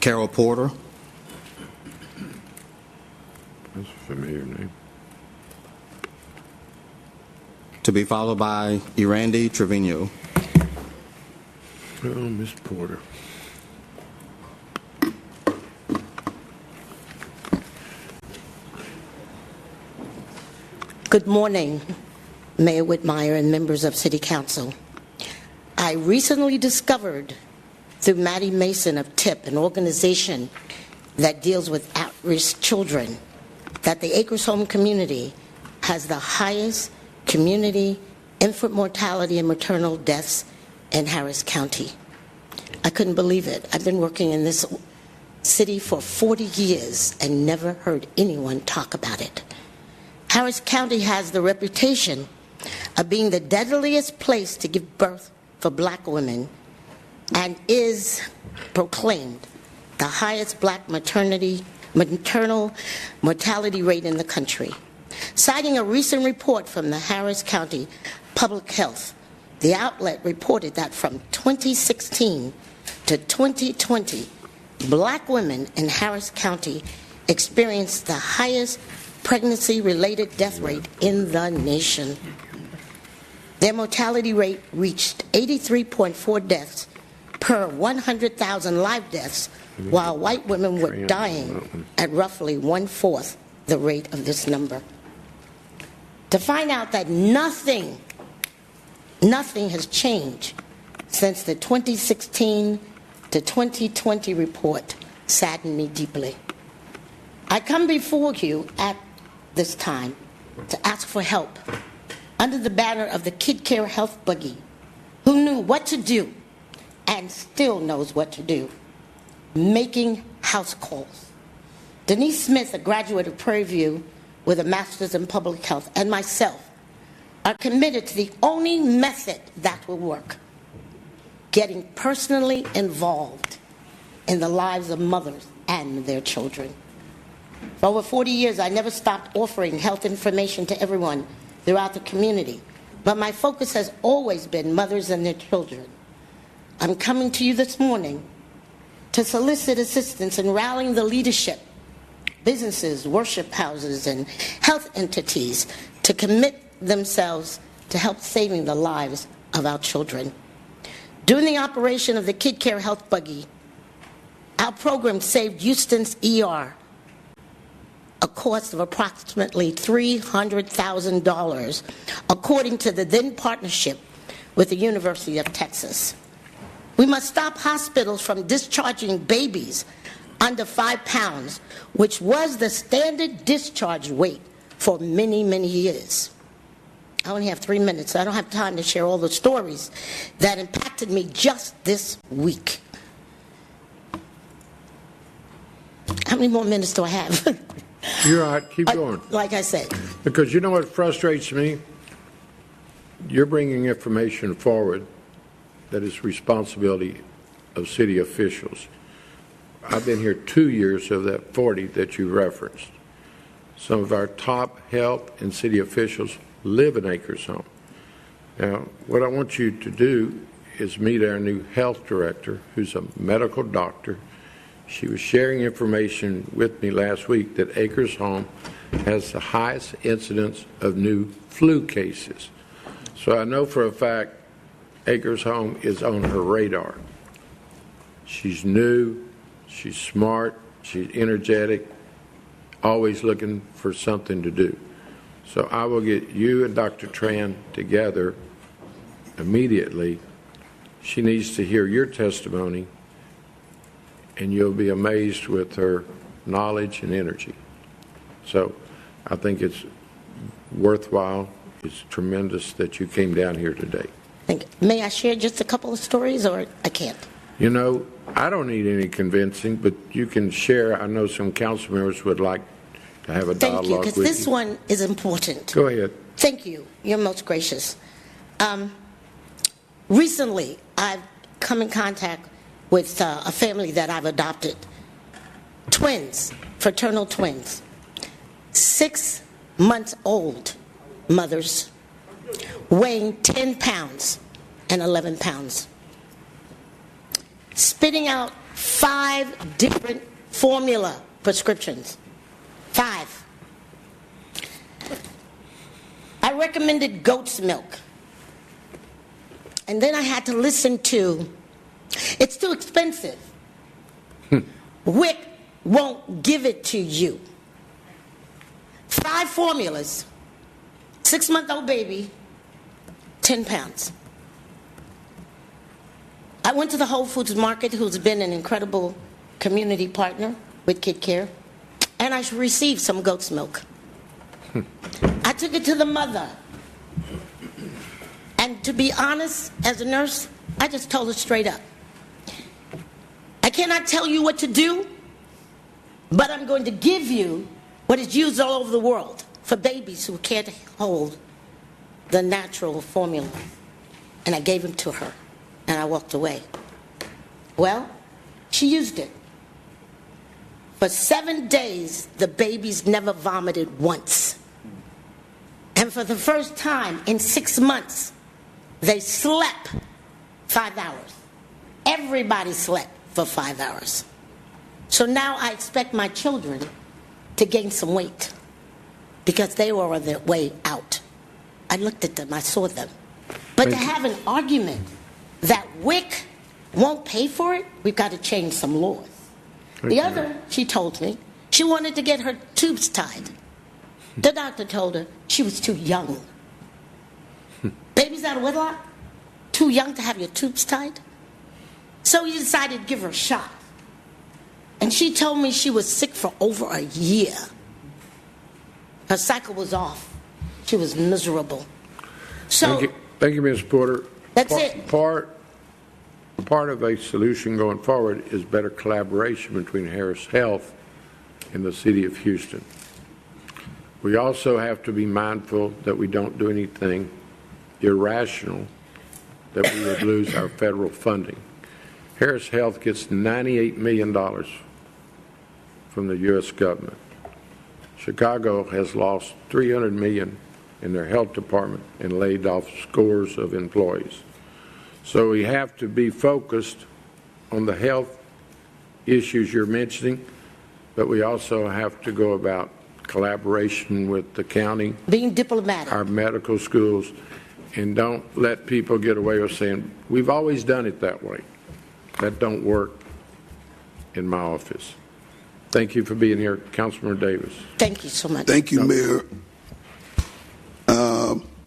Carol Porter. That's a familiar name. To be followed by Irandy Trevino. Oh, Miss Porter. Good morning, Mayor Whitmire and members of City Council. I recently discovered through Maddie Mason of TIP, an organization that deals with at-risk children, that the Acres Home community has the highest community infant mortality and maternal deaths in Harris County. I couldn't believe it. I've been working in this city for 40 years and never heard anyone talk about it. Harris County has the reputation of being the deadliest place to give birth for black women and is proclaimed the highest black maternal mortality rate in the country. Citing a recent report from the Harris County Public Health, the outlet reported that from 2016 to 2020, black women in Harris County experienced the highest pregnancy-related death rate in the nation. Their mortality rate reached 83.4 deaths per 100,000 live deaths, while white women were dying at roughly 1/4 the rate of this number. To find out that nothing has changed since the 2016 to 2020 report saddened me deeply. I come before you at this time to ask for help under the banner of the Kid Care Health Buggy, who knew what to do and still knows what to do, making house calls. Denise Smith, a graduate of Prairie View with a master's in public health, and myself are committed to the only method that will work: getting personally involved in the lives of mothers and their children. For over 40 years, I never stopped offering health information to everyone throughout the community, but my focus has always been mothers and their children. I'm coming to you this morning to solicit assistance in rallying the leadership, businesses, worship houses, and health entities to commit themselves to help saving the lives of our children. During the operation of the Kid Care Health Buggy, our program saved Houston's ER a cost of approximately $300,000, according to the then partnership with the University of Texas. We must stop hospitals from discharging babies under 5 pounds, which was the standard discharge weight for many, many years. I only have 3 minutes, so I don't have time to share all the stories that impacted me just this week. How many more minutes do I have? You're all right. Keep going. Like I said. Because you know what frustrates me? You're bringing information forward that is responsibility of city officials. I've been here 2 years of that 40 that you referenced. Some of our top health and city officials live in Acres Home. Now, what I want you to do is meet our new health director, who's a medical doctor. She was sharing information with me last week that Acres Home has the highest incidence of new flu cases. So I know for a fact Acres Home is on her radar. She's new, she's smart, she's energetic, always looking for something to do. So I will get you and Dr. Tran together immediately. She needs to hear your testimony, and you'll be amazed with her knowledge and energy. So I think it's worthwhile. It's tremendous that you came down here today. Thank you. May I share just a couple of stories, or I can't? You know, I don't need any convincing, but you can share. I know some council members would like to have a dialogue with you. Thank you, because this one is important. Go ahead. Thank you. You're most gracious. Recently, I've come in contact with a family that I've adopted. Twins, fraternal twins. 6 months old mothers, weighing 10 pounds and 11 pounds. Spitting out 5 different formula prescriptions. 5. I recommended goat's milk. And then I had to listen to, it's too expensive. WIC won't give it to you. 5 formulas, 6-month-old baby, 10 pounds. I went to the Whole Foods Market, who's been an incredible community partner with Kid Care, and I received some goat's milk. I took it to the mother. And to be honest, as a nurse, I just told her straight up, I cannot tell you what to do, but I'm going to give you what is used all over the world for babies who can't hold the natural formula. And I gave them to her, and I walked away. Well, she used it. For 7 days, the babies never vomited once. And for the first time in 6 months, they slept 5 hours. Everybody slept for 5 hours. So now I expect my children to gain some weight because they were on their way out. I looked at them, I saw them. But to have an argument that WIC won't pay for it, we've got to change some laws. The other, she told me, she wanted to get her tubes tied. The doctor told her she was too young. Babies out of wedlock, too young to have your tubes tied. So he decided to give her a shot. And she told me she was sick for over a year. Her cycle was off. She was miserable. So, Thank you, Ms. Porter. That's it. Part of a solution going forward is better collaboration between Harris Health and the City of Houston. We also have to be mindful that we don't do anything irrational, that we would lose our federal funding. Harris Health gets $98 million from the U.S. government. Chicago has lost $300 million in their health department and laid off scores of employees. So we have to be focused on the health issues you're mentioning, but we also have to go about collaboration with the county, being diplomatic, our medical schools, and don't let people get away with saying, we've always done it that way. That don't work in my office. Thank you for being here, Councilman Davis. Thank you so much. Thank you, Mayor.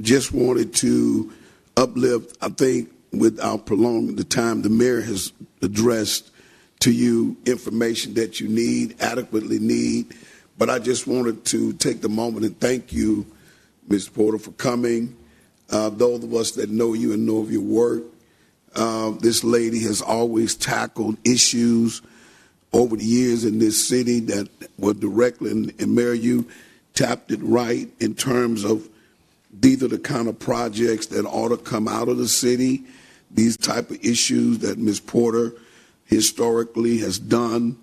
Just wanted to uplift, I think, without prolonging the time, the mayor has addressed to you information that you need, adequately need. But I just wanted to take the moment and thank you, Ms. Porter, for coming. Those of us that know you and know of your work, this lady has always tackled issues over the years in this city that were directly, and Mayor, you tapped it right in terms of these are the kind of projects that ought to come out of the city, these type of issues that Ms. Porter historically has done,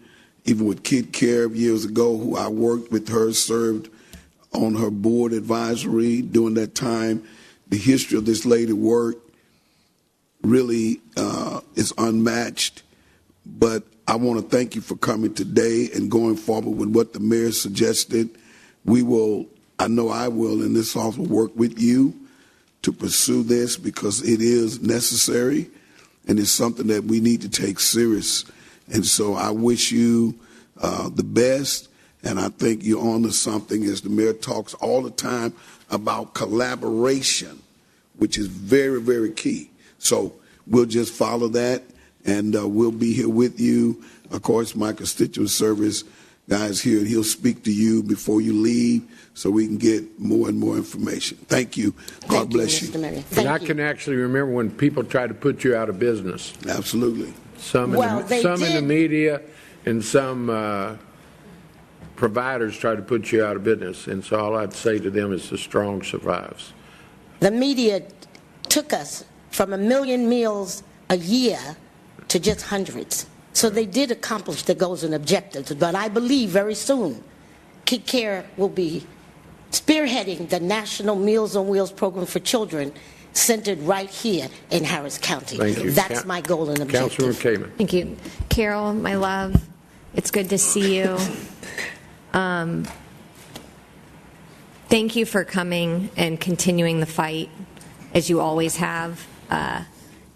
even with Kid Care years ago, who I worked with her, served on her board advisory during that time. The history of this lady's work really is unmatched, but I want to thank you for coming today and going forward with what the mayor suggested. We will, I know I will, and this office will work with you to pursue this because it is necessary and it's something that we need to take serious. And so I wish you the best, and I think you're on to something as the mayor talks all the time about collaboration, which is very, very key. So we'll just follow that, and we'll be here with you. Of course, my constituent service guy is here, and he'll speak to you before you leave so we can get more and more information. Thank you. God bless you. Mr. Mayor. And I can actually remember when people tried to put you out of business. Absolutely. Some in the media and some providers try to put you out of business. And so all I'd say to them is the strong survives. The media took us from 1 million meals a year to just hundreds. So they did accomplish the goals and objectives. But I believe very soon Kid Care will be spearheading the National Meals on Wheels program for children centered right here in Harris County. Thank you. That's my goal and objective. Councilman Kamen. Thank you. Carol, my love, it's good to see you. Thank you for coming and continuing the fight, as you always have.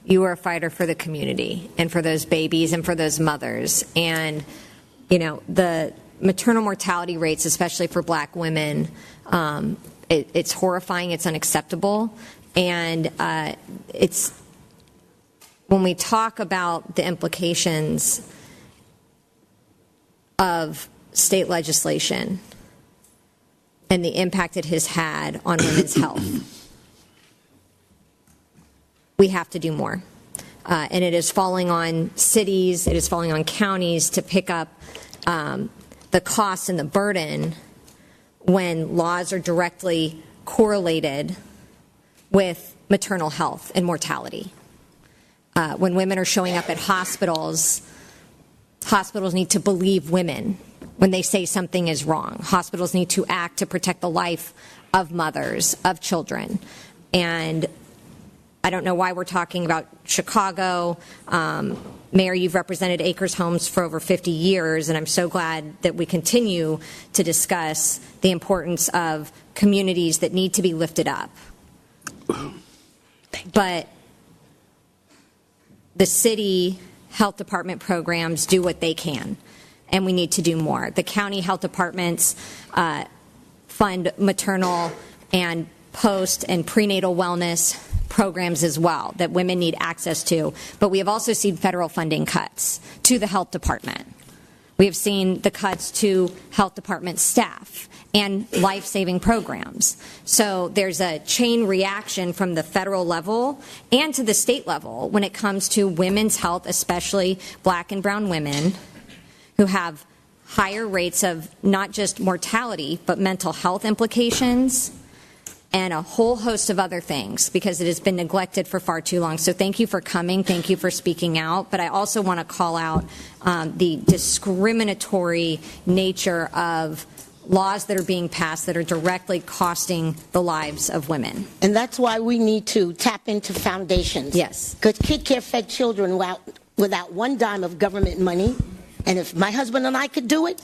You are a fighter for the community and for those babies and for those mothers. And, you know, the maternal mortality rates, especially for black women, it's horrifying, it's unacceptable. And it's, when we talk about the implications of state legislation and the impact it has had on women's health, we have to do more. And it is falling on cities, it is falling on counties to pick up the costs and the burden when laws are directly correlated with maternal health and mortality. When women are showing up at hospitals, hospitals need to believe women when they say something is wrong. Hospitals need to act to protect the life of mothers, of children. And I don't know why we're talking about Chicago. Mayor, you've represented Acres Homes for over 50 years, and I'm so glad that we continue to discuss the importance of communities that need to be lifted up. But the city health department programs do what they can, and we need to do more. The county health departments fund maternal and post and prenatal wellness programs as well that women need access to. But we have also seen federal funding cuts to the health department. We have seen the cuts to health department staff and life-saving programs. So there's a chain reaction from the federal level and to the state level when it comes to women's health, especially black and brown women who have higher rates of not just mortality, but mental health implications and a whole host of other things because it has been neglected for far too long. So thank you for coming. Thank you for speaking out. But I also want to call out the discriminatory nature of laws that are being passed that are directly costing the lives of women. And that's why we need to tap into foundations. Yes. Because Kid Care fed children without one dime of government money. And if my husband and I could do it,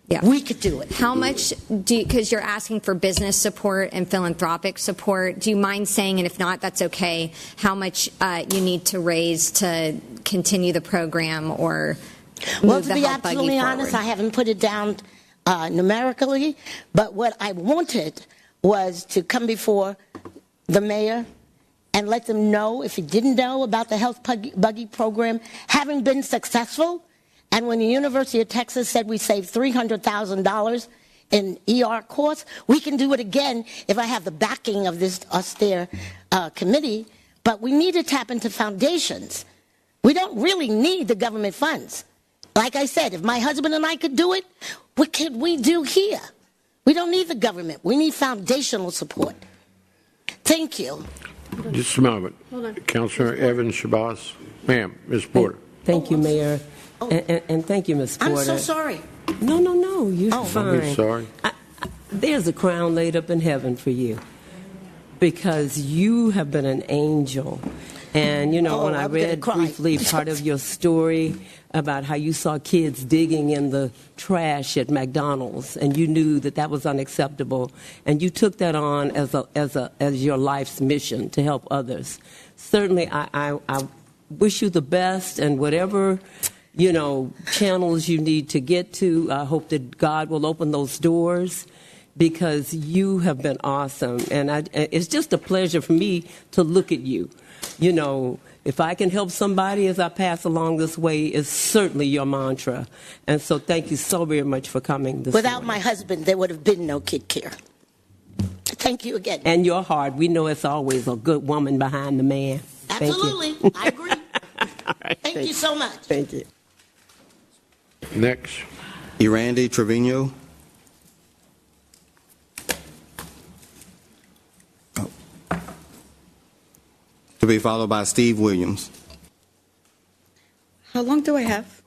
yeah, we could do it. How much because you're asking for business support and philanthropic support, do you mind saying, and if not, that's okay, how much you need to raise to continue the program or move well, the to be Health Buggy absolutely honest, forward? I haven't put it down numerically, but what I wanted was to come before the mayor and let them know, if he didn't know about the Health Buggy program, having been successful. And when the University of Texas said we saved $300,000 in ER costs, we can do it again if I have the backing of this austere committee. But we need to tap into foundations. We don't really need the government funds. Like I said, if my husband and I could do it, what could we do here? We don't need the government. We need foundational support. Thank you. Just a moment. Hold on. Councilor Evans Shabazz. Ma'am, Ms. Porter. Thank you, Mayor. And thank you, Ms. Porter. I'm so sorry. No, you're fine. Don't be sorry. There's a crown laid up in heaven for you because you have been an angel. And, you know, when I read briefly part of your story about how you saw kids digging in the trash at McDonald's and you knew that that was unacceptable and you took that on as your life's mission to help others. Certainly, I wish you the best and whatever, you know, channels you need to get to. I hope that God will open those doors because you have been awesome. And it's just a pleasure for me to look at you. You know, if I can help somebody as I pass along this way, is certainly your mantra. And so thank you so very much for coming this Without morning. my husband, there would have been no Kid Care. Thank you again. And your heart. We know it's always a good woman behind the man. Absolutely. Thank you. I agree. Right, Thank you so much. Thank you. Next. Irandy Trevino. To be followed by Steve Williams. How long do I have?